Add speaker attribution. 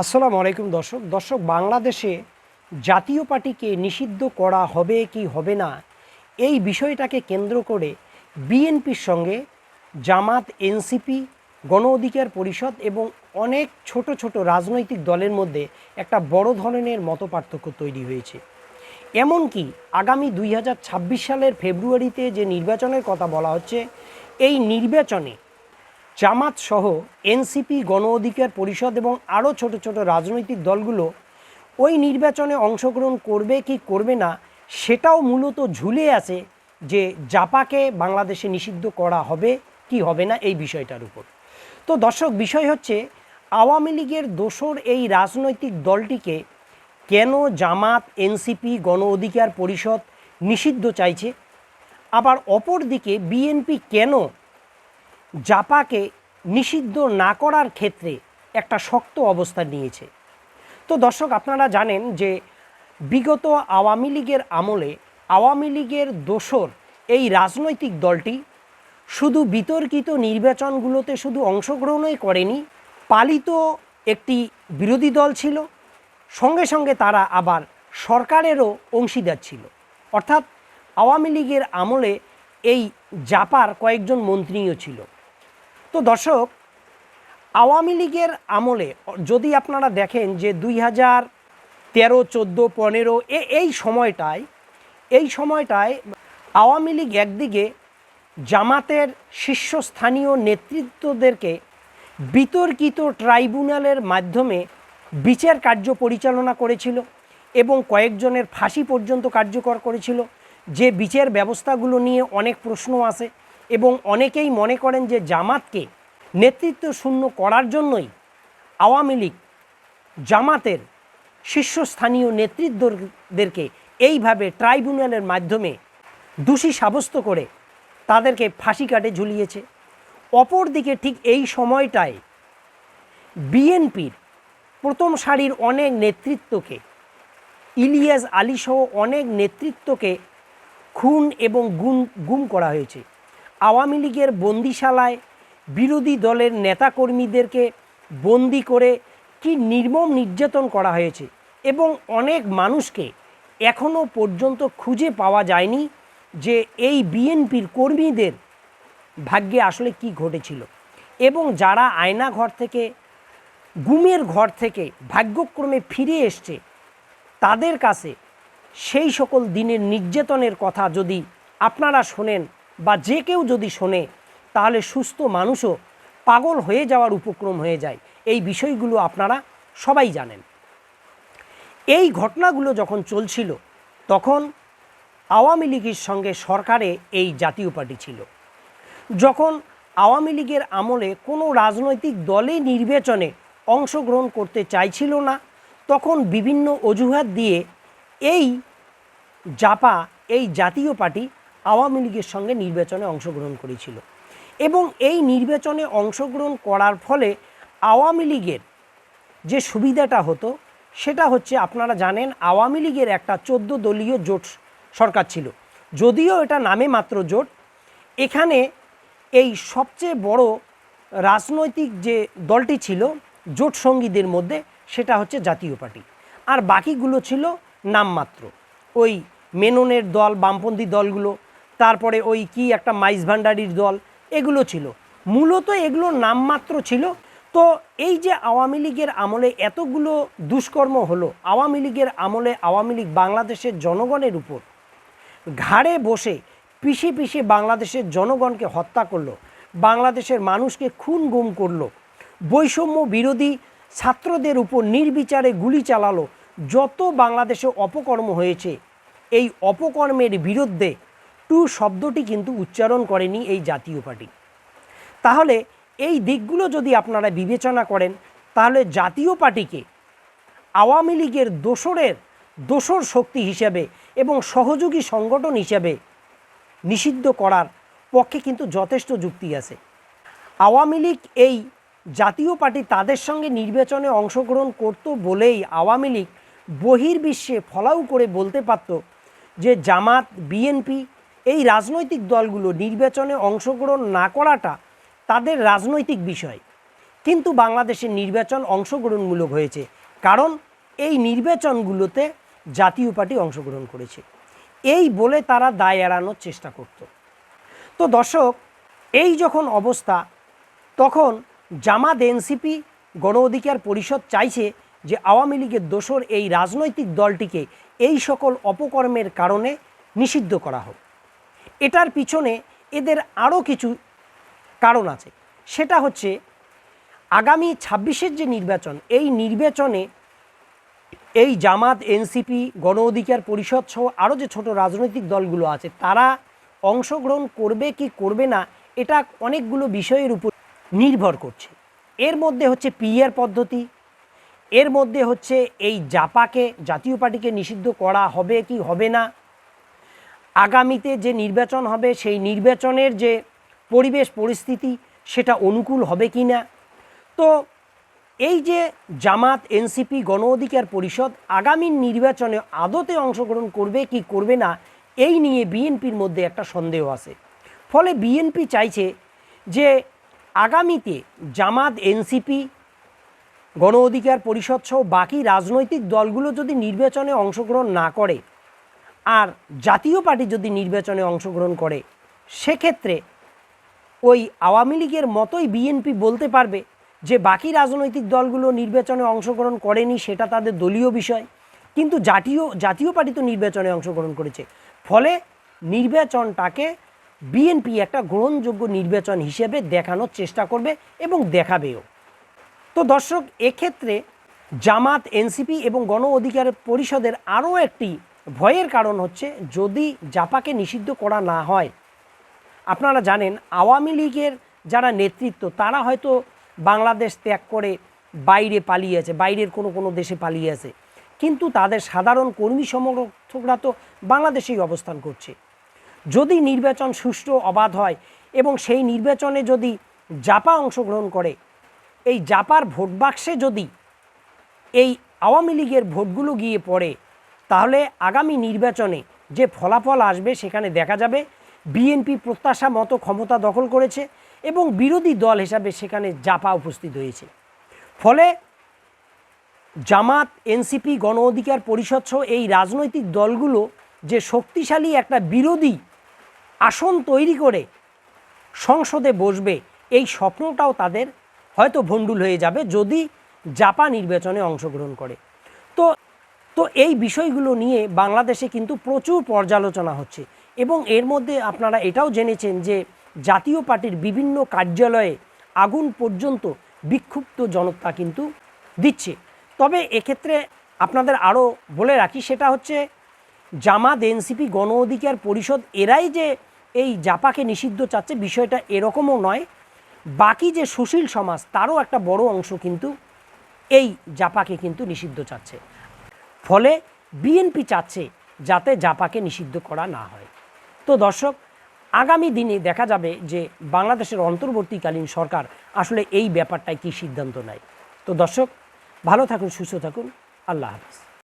Speaker 1: আসসালামু আলাইকুম দর্শক বাংলাদেশে জাতীয় পার্টিকে নিষিদ্ধ করা হবে কি হবে না এই বিষয়টাকে কেন্দ্র করে বিএনপির সঙ্গে জামাত, এনসিপি, গণ অধিকার পরিষদ এবং অনেক ছোট ছোট রাজনৈতিক দলের মধ্যে একটা বড় ধরনের মতপার্থক্য তৈরি হয়েছে। এমনকি আগামী 2026 সালের ফেব্রুয়ারিতে যে নির্বাচনের কথা বলা হচ্ছে, এই নির্বাচনে জামাত সহ এনসিপি, গণ অধিকার পরিষদ এবং আরও ছোট ছোট রাজনৈতিক দলগুলো ওই নির্বাচনে অংশগ্রহণ করবে কি করবে না সেটাও মূলত ঝুলে আছে যে জাপাকে বাংলাদেশে নিষিদ্ধ করা হবে কি হবে না এই বিষয়টার উপর। তো দর্শক, বিষয় হচ্ছে আওয়ামী লীগের দোসর এই রাজনৈতিক দলটিকে কেন জামাত, এনসিপি, গণ অধিকার পরিষদ নিষিদ্ধ চাইছে, আবার অপর দিকে বিএনপি কেন জাপাকে নিষিদ্ধ না করার ক্ষেত্রে একটা শক্ত অবস্থান নিয়েছে। তো দর্শক, আপনারা জানেন যে বিগত আওয়ামী লীগের আমলে আওয়ামী লীগের দোসর এই রাজনৈতিক দলটি শুধু বিতর্কিত নির্বাচনগুলোতে শুধু অংশগ্রহণই করেনি, পালিত একটি বিরোধী দল ছিল, সঙ্গে সঙ্গে তারা আবার সরকারেরও অংশীদার ছিল। অর্থাৎ আওয়ামী লীগের আমলে এই জাপার কয়েকজন মন্ত্রীও ছিল। তো দর্শক, আওয়ামী লীগের আমলে যদি আপনারা দেখেন যে 2013, 14, 15 এই সময়টায় আওয়ামী লীগ একদিকে জামাতের শীর্ষস্থানীয় নেতৃত্বদেরকে বিতর্কিত ট্রাইব্যুনালের মাধ্যমে বিচার কার্য পরিচালনা করেছিল এবং কয়েকজনের ফাঁসি পর্যন্ত কার্যকর করেছিল, যে বিচার ব্যবস্থাগুলো নিয়ে অনেক প্রশ্ন আছে এবং অনেকেই মনে করেন যে জামাতকে নেতৃত্ব শূন্য করার জন্যই আওয়ামী লীগ জামাতের শীর্ষস্থানীয় নেতৃত্বদেরকে এইভাবে ট্রাইব্যুনালের মাধ্যমে দোষী সাব্যস্ত করে তাদেরকে ফাঁসি কাটে ঝুলিয়েছে। অপরদিকে ঠিক এই সময়টায় বিএনপির প্রথম সারির অনেক নেতৃত্বকে, ইলিয়াস আলী সহ অনেক নেতৃত্বকে খুন এবং গুম করা হয়েছে। আওয়ামী লীগের বন্দিশালায় বিরোধী দলের নেতাকর্মীদেরকে বন্দি করে কি নির্মম নির্যাতন করা হয়েছে এবং অনেক মানুষকে এখনও পর্যন্ত খুঁজে পাওয়া যায়নি যে এই বিএনপির কর্মীদের ভাগ্যে আসলে কি ঘটেছিল। এবং যারা আয়না ঘর থেকে, গুমের ঘর থেকে ভাগ্যক্রমে ফিরে এসছে, তাদের কাছে সেই সকল দিনের নির্যাতনের কথা যদি আপনারা শোনেন বা যে কেউ যদি শোনে, তাহলে সুস্থ মানুষও পাগল হয়ে যাওয়ার উপক্রম হয়ে যায়। এই বিষয়গুলো আপনারা সবাই জানেন। এই ঘটনাগুলো যখন চলছিল তখন আওয়ামী লীগের সঙ্গে সরকারে এই জাতীয় পার্টি ছিল। যখন আওয়ামী লীগের আমলে কোনো রাজনৈতিক দলে নির্বাচনে অংশগ্রহণ করতে চাইছিল না, তখন বিভিন্ন অজুহাত দিয়ে এই জাতীয় পার্টি আওয়ামী লীগের সঙ্গে নির্বাচনে অংশগ্রহণ করেছিল এবং এই নির্বাচনে অংশগ্রহণ করার ফলে আওয়ামী লীগের যে সুবিধাটা হতো সেটা হচ্ছে, আপনারা জানেন আওয়ামী লীগের একটা 14 দলীয় জোট সরকার ছিল। যদিও এটা নামে মাত্র জোট, এখানে এই সবচেয়ে বড় রাজনৈতিক যে দলটি ছিল জোট সঙ্গীদের মধ্যে, সেটা হচ্ছে জাতীয় পার্টি, আর বাকিগুলো ছিল নামমাত্র। ওই মেননের দল, বামপন্থী দলগুলো, তারপরে ওই কি একটা মাইজ ভান্ডারির দল, এগুলো ছিল। মূলত এগুলো নামমাত্র ছিল। তো এই যে আওয়ামী লীগের আমলে এতগুলো দুষ্কর্ম হলো, আওয়ামী লীগের আমলে আওয়ামী লীগ বাংলাদেশের জনগণের উপর ঘাড়ে বসে পিষে পিষে বাংলাদেশের জনগণকে হত্যা করলো, বাংলাদেশের মানুষকে খুন গুম করলো, বৈষম্য বিরোধী ছাত্রদের উপর নির্বিচারে গুলি চালালো, যত বাংলাদেশে অপকর্ম হয়েছে, এই অপকর্মের বিরুদ্ধে টু শব্দটি কিন্তু উচ্চারণ করেনি এই জাতীয় পার্টি। তাহলে এই দিকগুলো যদি আপনারা বিবেচনা করেন, তাহলে জাতীয় পার্টিকে আওয়ামী লীগের দোসর শক্তি হিসেবে এবং সহযোগী সংগঠন হিসেবে নিষিদ্ধ করার পক্ষে কিন্তু যথেষ্ট যুক্তি আছে। আওয়ামী লীগ এই জাতীয় পার্টি তাদের সঙ্গে নির্বাচনে অংশগ্রহণ করত বলেই আওয়ামী লীগ বহির্বিশ্বে ফলাও করে বলতে পারত যে জামাত, বিএনপি এই রাজনৈতিক দলগুলো নির্বাচনে অংশগ্রহণ না করাটা তাদের রাজনৈতিক বিষয়, কিন্তু বাংলাদেশের নির্বাচন অংশগ্রহণমূলক হয়েছে, কারণ এই নির্বাচনগুলোতে জাতীয় পার্টি অংশগ্রহণ করেছে, এই বলে তারা দায় এড়ানোর চেষ্টা করত। তো দর্শক, এই যখন অবস্থা, তখন জামাত এনসিপি গণ অধিকার পরিষদ চাইছে যে আওয়ামী লীগের দোসর এই রাজনৈতিক দলটিকে এই সকল অপকর্মের কারণে নিষিদ্ধ করা হোক। এটার পিছনে এদের আরও কিছু কারণ আছে। সেটা হচ্ছে আগামী ২৬-এর যে নির্বাচন, এই নির্বাচনে এই জামাত, এনসিপি, গণ অধিকার পরিষদ সহ আরও যে ছোট রাজনৈতিক দলগুলো আছে, তারা অংশগ্রহণ করবে কি করবে না, এটা অনেকগুলো বিষয়ের উপর নির্ভর করছে। এর মধ্যে হচ্ছে পিআর পদ্ধতি, এর মধ্যে হচ্ছে এই জাপাকে, জাতীয় পার্টিকে নিষিদ্ধ করা হবে কি হবে না, আগামীতে যে নির্বাচন হবে সেই নির্বাচনের যে পরিবেশ পরিস্থিতি সেটা অনুকূল হবে কি না। তো এই যে জামাত, এনসিপি, গণ অধিকার পরিষদ আগামী নির্বাচনে আদতে অংশগ্রহণ করবে কি করবে না, এই নিয়ে বিএনপির মধ্যে একটা সন্দেহ আছে। ফলে বিএনপি চাইছে যে আগামীতে জামাত, এনসিপি, গণ অধিকার পরিষদ সহ বাকি রাজনৈতিক দলগুলো যদি নির্বাচনে অংশগ্রহণ না করে আর জাতীয় পার্টি যদি নির্বাচনে অংশগ্রহণ করে, সেক্ষেত্রে ওই আওয়ামী লীগের মতোই বিএনপি বলতে পারবে যে বাকি রাজনৈতিক দলগুলো নির্বাচনে অংশগ্রহণ করেনি, সেটা তাদের দলীয় বিষয়, কিন্তু জাতীয় পার্টি তো নির্বাচনে অংশগ্রহণ করেছে। ফলে নির্বাচনটাকে বিএনপি একটা গ্রহণযোগ্য নির্বাচন হিসেবে দেখানোর চেষ্টা করবে এবং দেখাবেও। তো দর্শক, এক্ষেত্রে জামাত, এনসিপি এবং গণ অধিকার পরিষদের আরও একটি ভয়ের কারণ হচ্ছে, যদি জাপাকে নিষিদ্ধ করা না হয়, আপনারা জানেন আওয়ামী লীগের যারা নেতৃত্ব তারা হয়তো বাংলাদেশ ত্যাগ করে বাইরে পালিয়েছে, বাইরের কোনো দেশে পালিয়েছে, কিন্তু তাদের সাধারণ কর্মী সমর্থকরা তো বাংলাদেশেই অবস্থান করছে। যদি নির্বাচন সুষ্ঠু অবাধ হয় এবং সেই নির্বাচনে যদি জাপা অংশগ্রহণ করে, এই জাপার ভোট বাক্সে যদি এই আওয়ামী লীগের ভোটগুলো গিয়ে পড়ে, তাহলে আগামী নির্বাচনে যে ফলাফল আসবে সেখানে দেখা যাবে বিএনপি প্রত্যাশা মতো ক্ষমতা দখল করেছে এবং বিরোধী দল হিসাবে সেখানে জাপা উপস্থিত হয়েছে। ফলে জামাত, এনসিপি, গণ অধিকার পরিষদ সহ এই রাজনৈতিক দলগুলো যে শক্তিশালী একটা বিরোধী আসন তৈরি করে সংসদে বসবে, এই স্বপ্নটাও তাদের হয়তো ভণ্ডুল হয়ে যাবে যদি জাপা নির্বাচনে অংশগ্রহণ করে। তো এই বিষয়গুলো নিয়ে বাংলাদেশে কিন্তু প্রচুর পর্যালোচনা হচ্ছে এবং এর মধ্যে আপনারা এটাও জেনেছেন যে জাতীয় পার্টির বিভিন্ন কার্যালয়ে আগুন পর্যন্ত বিক্ষুব্ধ জনতা কিন্তু দিচ্ছে। তবে এক্ষেত্রে আপনাদের আরও বলে রাখি, সেটা হচ্ছে জামাত, এনসিপি, গণ অধিকার পরিষদ এরাই যে এই জাপাকে নিষিদ্ধ চাচ্ছে বিষয়টা এরকমও নয়। বাকি যে সুশীল সমাজ তারও একটা বড় অংশ কিন্তু এই জাপাকে কিন্তু নিষিদ্ধ চাচ্ছে। ফলে বিএনপি চাচ্ছে যাতে জাপাকে নিষিদ্ধ করা না হয়। তো দর্শক, আগামী দিনে দেখা যাবে যে বাংলাদেশের অন্তর্বর্তীকালীন সরকার আসলে এই ব্যাপারটায় কী সিদ্ধান্ত নেয়। তো দর্শক, ভালো থাকুন, সুস্থ থাকুন, আল্লাহ হাফেজ।